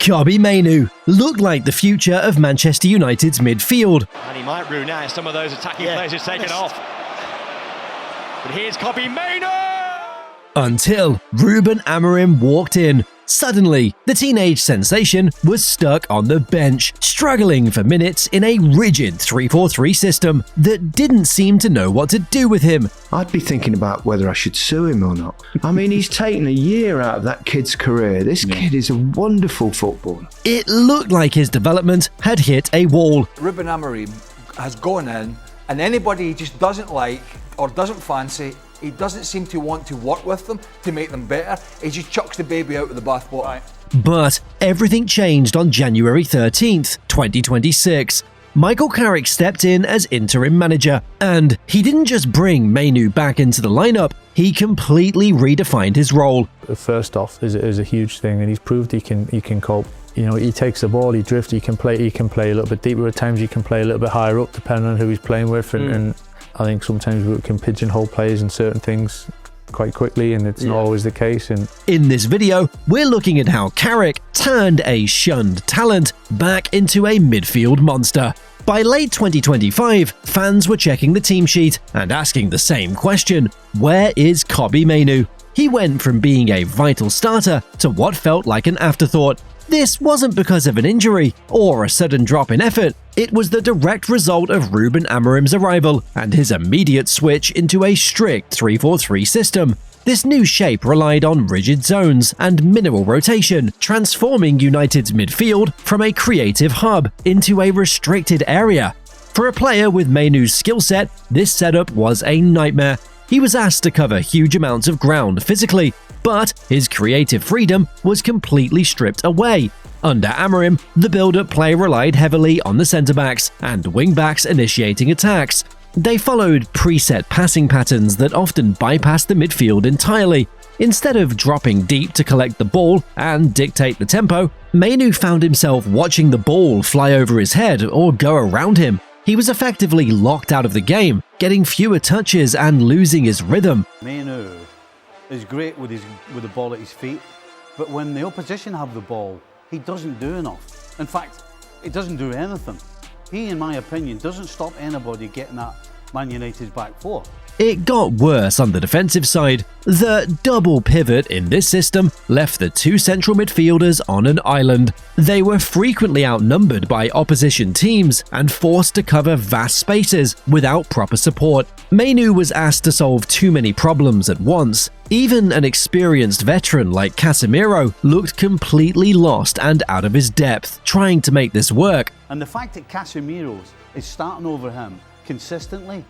Kobbie Mainoo looked like the future of Manchester United's midfield. And he might rue now some of those attacking players he's taken off. But here's Kobbie Mainoo! Until Rúben Amorim walked in. Suddenly, the teenage sensation was stuck on the bench, struggling for minutes in a rigid 3-4-3 system that didn't seem to know what to do with him. I'd be thinking about whether I should sue him or not. I mean, he's taken a year out of that kid's career. This kid is a wonderful footballer. It looked like his development had hit a wall. Rúben Amorim has gone in, and anybody he just doesn't like or doesn't fancy, he doesn't seem to want to work with them to make them better. He just chucks the baby out with the bathwater. Right. But everything changed on January 13th, 2026. Michael Carrick stepped in as interim manager, and he didn't just bring Mainoo back into the lineup, he completely redefined his role. First off, is a huge thing, and he's proved he can cope. You know, he takes the ball, he drifts, he can play a little bit deeper at times, he can play a little bit higher up depending on who he's playing with, and I think sometimes we can pigeonhole players in certain things quite quickly, and it's not always the case. And in this video, we're looking at how Carrick turned a shunned talent back into a midfield monster. By late 2025, fans were checking the team sheet and asking the same question: where is Kobbie Mainoo? He went from being a vital starter to what felt like an afterthought. This wasn't because of an injury or a sudden drop in effort. It was the direct result of Rúben Amorim's arrival and his immediate switch into a strict 3-4-3 system. This new shape relied on rigid zones and minimal rotation, transforming United's midfield from a creative hub into a restricted area. For a player with Mainoo's skill set, this setup was a nightmare. He was asked to cover huge amounts of ground physically, but his creative freedom was completely stripped away. Under Amorim, the build-up play relied heavily on the centre-backs and wing-backs initiating attacks. They followed preset passing patterns that often bypassed the midfield entirely. Instead of dropping deep to collect the ball and dictate the tempo, Mainoo found himself watching the ball fly over his head or go around him. He was effectively locked out of the game, getting fewer touches and losing his rhythm. Mainoo is great with the ball at his feet, but when the opposition have the ball, he doesn't do enough. In fact, he doesn't do anything. He, in my opinion, doesn't stop anybody getting at Man United's back four. It got worse on the defensive side. The double pivot in this system left the two central midfielders on an island. They were frequently outnumbered by opposition teams and forced to cover vast spaces without proper support. Mainoo was asked to solve too many problems at once. Even an experienced veteran like Casemiro looked completely lost and out of his depth, trying to make this work. And the fact that Casemiro is starting over him consistently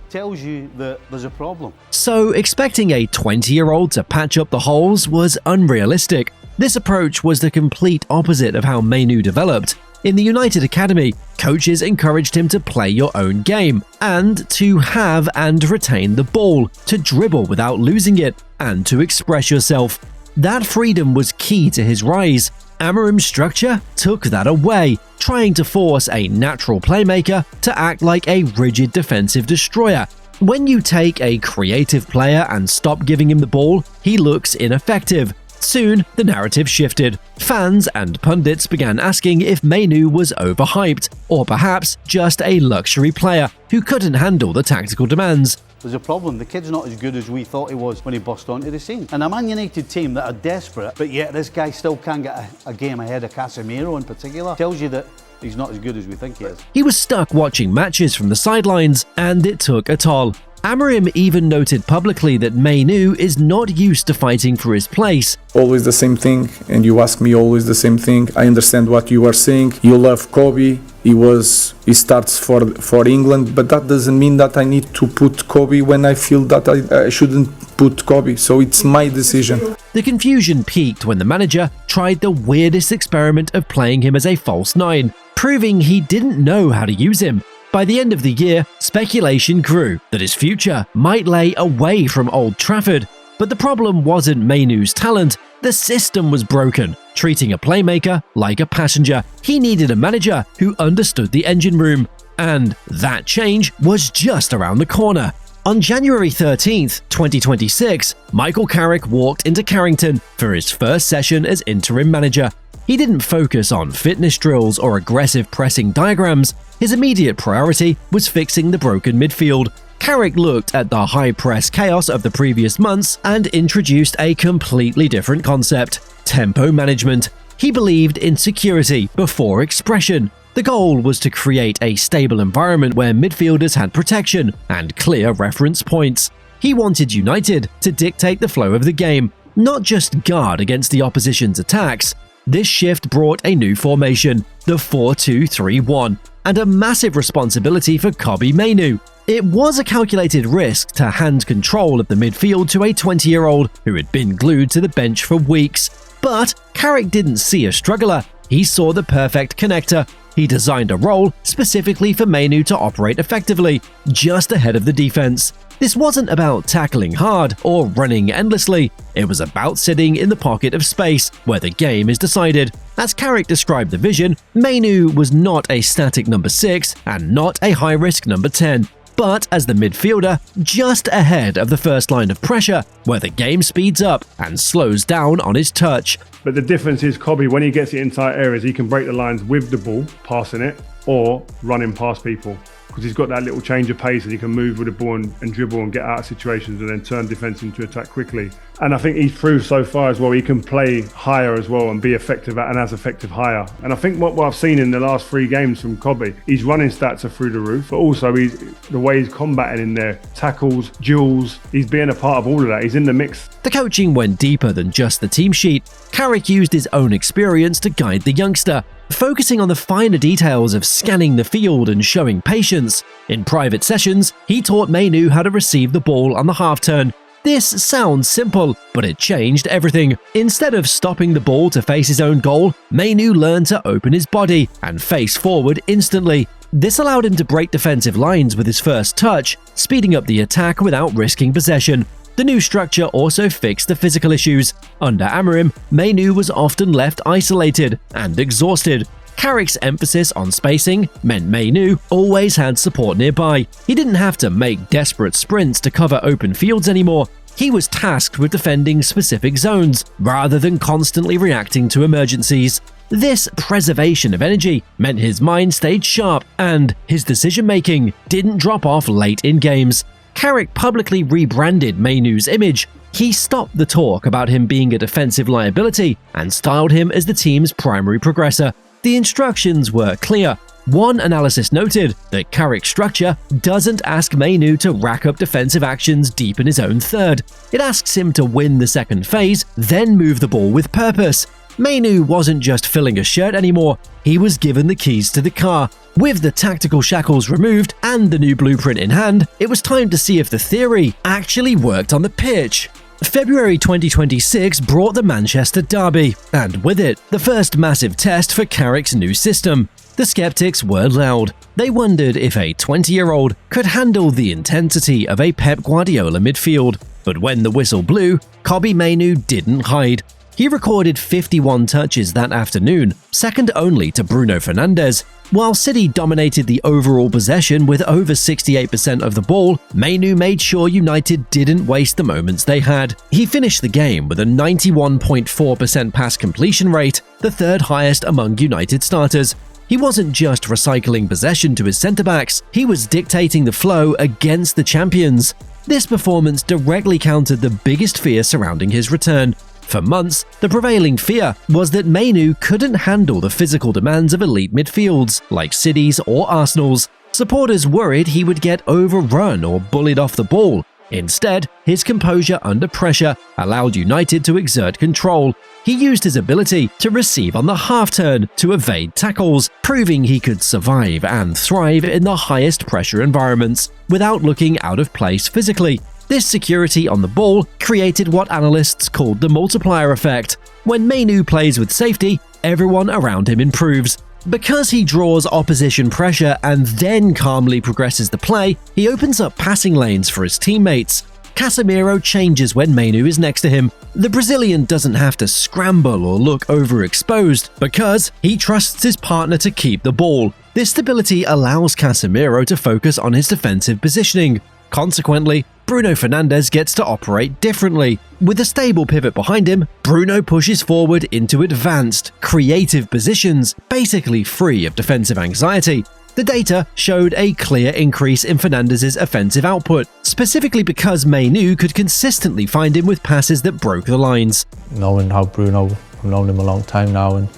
tells you that there's a problem. So expecting a 20-year-old to patch up the holes was unrealistic. This approach was the complete opposite of how Mainoo developed. In the United Academy, coaches encouraged him to play your own game and to have and retain the ball, to dribble without losing it, and to express yourself. That freedom was key to his rise. Amorim's structure took that away, trying to force a natural playmaker to act like a rigid defensive destroyer. When you take a creative player and stop giving him the ball, he looks ineffective. Soon, the narrative shifted. Fans and pundits began asking if Mainoo was overhyped, or perhaps just a luxury player who couldn't handle the tactical demands. There's a problem. The kid's not as good as we thought he was when he burst onto the scene. And a Man United team that are desperate, but yet this guy still can't get a game ahead of Casemiro in particular, tells you that he's not as good as we think he is. He was stuck watching matches from the sidelines, and it took a toll. Amorim even noted publicly that Mainoo is not used to fighting for his place. Always the same thing, and you ask me always the same thing. I understand what you are saying. You love Kobbie. He starts for England, but that doesn't mean that I need to put Kobbie when I feel that I shouldn't put Kobbie. So it's my decision. The confusion peaked when the manager tried the weirdest experiment of playing him as a false nine, proving he didn't know how to use him. By the end of the year, speculation grew that his future might lay away from Old Trafford. But the problem wasn't Mainoo's talent, the system was broken, treating a playmaker like a passenger. He needed a manager who understood the engine room, and that change was just around the corner. On January 13th, 2026, Michael Carrick walked into Carrington for his first session as interim manager. He didn't focus on fitness drills or aggressive pressing diagrams. His immediate priority was fixing the broken midfield. Carrick looked at the high-press chaos of the previous months and introduced a completely different concept: tempo management. He believed in security before expression. The goal was to create a stable environment where midfielders had protection and clear reference points. He wanted United to dictate the flow of the game, not just guard against the opposition's attacks. This shift brought a new formation, the 4-2-3-1, and a massive responsibility for Kobbie Mainoo. It was a calculated risk to hand control of the midfield to a 20-year-old who had been glued to the bench for weeks. But Carrick didn't see a struggler, he saw the perfect connector. He designed a role specifically for Mainoo to operate effectively, just ahead of the defense. This wasn't about tackling hard or running endlessly, it was about sitting in the pocket of space where the game is decided. As Carrick described the vision, Mainoo was not a static number 6 and not a high-risk number 10, but as the midfielder just ahead of the first line of pressure, where the game speeds up and slows down on his touch. But the difference is Kobbie, when he gets it inside areas, he can break the lines with the ball, passing it, or running past people. Because he's got that little change of pace and he can move with the ball and dribble and get out of situations and then turn defence into attack quickly. And I think he's proved so far as well, he can play higher as well and be effective and as effective higher. And I think what I've seen in the last 3 games from Kobbie, his running stats are through the roof, but also the way he's combating in there, tackles, duels, he's being a part of all of that, he's in the mix. The coaching went deeper than just the team sheet. Carrick used his own experience to guide the youngster, focusing on the finer details of scanning the field and showing patience. In private sessions, he taught Mainoo how to receive the ball on the half-turn. This sounds simple, but it changed everything. Instead of stopping the ball to face his own goal, Mainoo learned to open his body and face forward instantly. This allowed him to break defensive lines with his first touch, speeding up the attack without risking possession. The new structure also fixed the physical issues. Under Amorim, Mainoo was often left isolated and exhausted. Carrick's emphasis on spacing meant Mainoo always had support nearby. He didn't have to make desperate sprints to cover open fields anymore. He was tasked with defending specific zones, rather than constantly reacting to emergencies. This preservation of energy meant his mind stayed sharp and his decision-making didn't drop off late in games. Carrick publicly rebranded Mainoo's image. He stopped the talk about him being a defensive liability and styled him as the team's primary progressor. The instructions were clear. One analysis noted that Carrick's structure doesn't ask Mainoo to rack up defensive actions deep in his own third. It asks him to win the second phase, then move the ball with purpose. Mainoo wasn't just filling a shirt anymore, he was given the keys to the car. With the tactical shackles removed and the new blueprint in hand, it was time to see if the theory actually worked on the pitch. February 2026 brought the Manchester derby, and with it, the first massive test for Carrick's new system. The skeptics were loud. They wondered if a 20-year-old could handle the intensity of a Pep Guardiola midfield. But when the whistle blew, Kobbie Mainoo didn't hide. He recorded 51 touches that afternoon, second only to Bruno Fernandes. While City dominated the overall possession with over 68% of the ball, Mainoo made sure United didn't waste the moments they had. He finished the game with a 91.4% pass completion rate, the third highest among United starters. He wasn't just recycling possession to his centre-backs, he was dictating the flow against the champions. This performance directly countered the biggest fear surrounding his return. For months, the prevailing fear was that Mainoo couldn't handle the physical demands of elite midfields, like City's or Arsenal's. Supporters worried he would get overrun or bullied off the ball. Instead, his composure under pressure allowed United to exert control. He used his ability to receive on the half-turn to evade tackles, proving he could survive and thrive in the highest pressure environments without looking out of place physically. This security on the ball created what analysts called the multiplier effect. When Mainoo plays with safety, everyone around him improves. Because he draws opposition pressure and then calmly progresses the play, he opens up passing lanes for his teammates. Casemiro changes when Mainoo is next to him. The Brazilian doesn't have to scramble or look overexposed because he trusts his partner to keep the ball. This stability allows Casemiro to focus on his defensive positioning. Consequently, Bruno Fernandes gets to operate differently. With a stable pivot behind him, Bruno pushes forward into advanced, creative positions, basically free of defensive anxiety. The data showed a clear increase in Fernandes' offensive output, specifically because Mainoo could consistently find him with passes that broke the lines. Knowing how Bruno, I've known him a long time now, and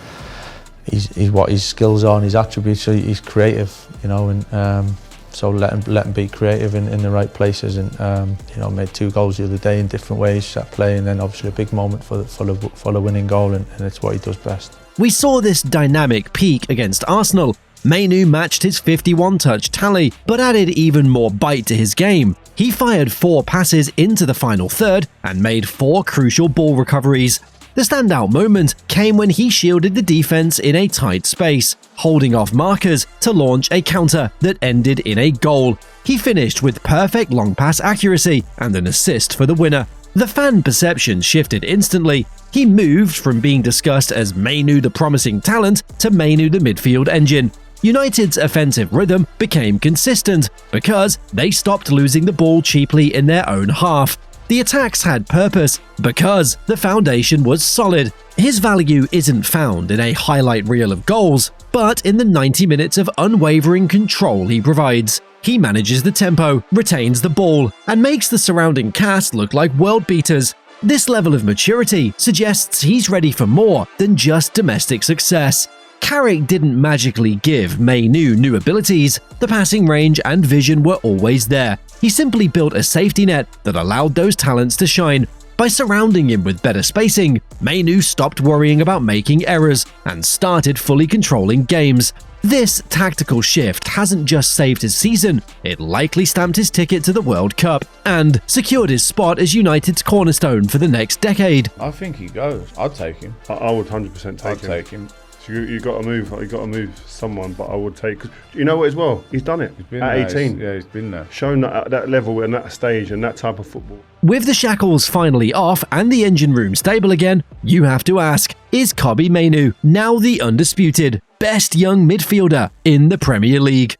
he's what his skills are and his attributes, so he's creative, and so let him be creative in the right places, and made 2 goals the other day in different ways at play, and then obviously a big moment for the winning goal, and it's what he does best. We saw this dynamic peak against Arsenal. Mainoo matched his 51-touch tally, but added even more bite to his game. He fired 4 passes into the final third and made 4 crucial ball recoveries. The standout moment came when he shielded the defense in a tight space, holding off markers to launch a counter that ended in a goal. He finished with perfect long pass accuracy and an assist for the winner. The fan perception shifted instantly. He moved from being discussed as Mainoo the promising talent to Mainoo the midfield engine. United's offensive rhythm became consistent because they stopped losing the ball cheaply in their own half. The attacks had purpose because the foundation was solid. His value isn't found in a highlight reel of goals, but in the 90 minutes of unwavering control he provides. He manages the tempo, retains the ball, and makes the surrounding cast look like world beaters. This level of maturity suggests he's ready for more than just domestic success. Carrick didn't magically give Mainoo new abilities. The passing range and vision were always there. He simply built a safety net that allowed those talents to shine. By surrounding him with better spacing, Mainoo stopped worrying about making errors and started fully controlling games. This tactical shift hasn't just saved his season, it likely stamped his ticket to the World Cup and secured his spot as United's cornerstone for the next decade. I think he goes. I'd take him. I would 100% take him. So you got to move someone, but I would take. Cause you know what as well? He's done it at 18. He's been there. Shown that at that level and that stage and that type of football. With the shackles finally off and the engine room stable again, you have to ask, is Kobbie Mainoo now the undisputed best young midfielder in the Premier League?